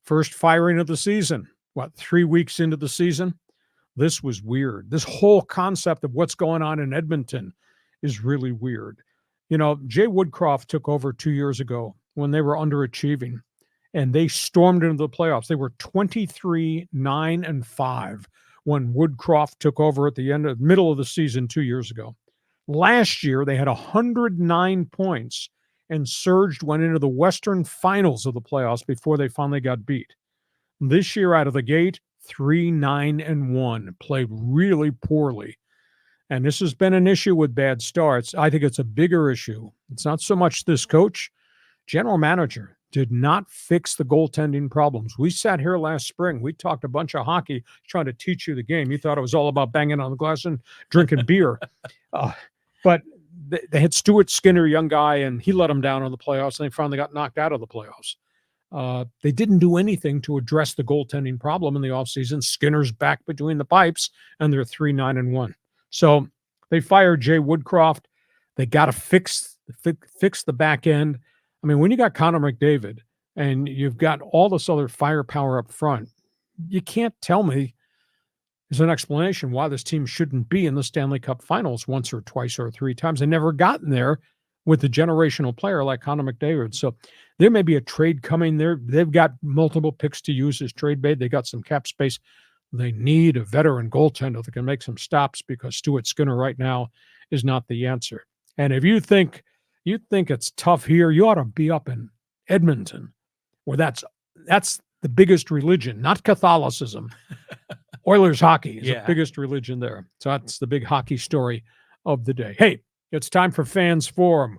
First firing of the season. 3 weeks into the season? This was weird. This whole concept of what's going on in Edmonton is really weird. Jay Woodcroft took over 2 years ago when they were underachieving, and they stormed into the playoffs. They were 23-9-5 when Woodcroft took over at the middle of the season 2 years ago. Last year, they had 109 points and surged, went into the Western Finals of the playoffs before they finally got beat. This year, out of the gate, 3-9-1, played really poorly. And this has been an issue with bad starts. I think it's a bigger issue. It's not so much this coach. General manager did not fix the goaltending problems. We sat here last spring. We talked a bunch of hockey, trying to teach you the game. You thought it was all about banging on the glass and drinking beer. But they had Stuart Skinner, young guy, and he let them down in the playoffs, and they finally got knocked out of the playoffs. They didn't do anything to address the goaltending problem in the offseason. Skinner's back between the pipes, and they're 3-9-1. So they fired Jay Woodcroft. They got to fix the back end. I mean, when you got Connor McDavid and you've got all this other firepower up front, you can't tell me there's an explanation why this team shouldn't be in the Stanley Cup Finals once or twice or three times. They never gotten there with a generational player like Connor McDavid. So there may be a trade coming there. They've got multiple picks to use as trade bait. They got some cap space. They need a veteran goaltender that can make some stops, because Stuart Skinner right now is not the answer. And if you think it's tough here, you ought to be up in Edmonton, where that's the biggest religion, not Catholicism. Oilers hockey is the biggest religion there. So that's the big hockey story of the day. Hey, it's time for Fans Forum.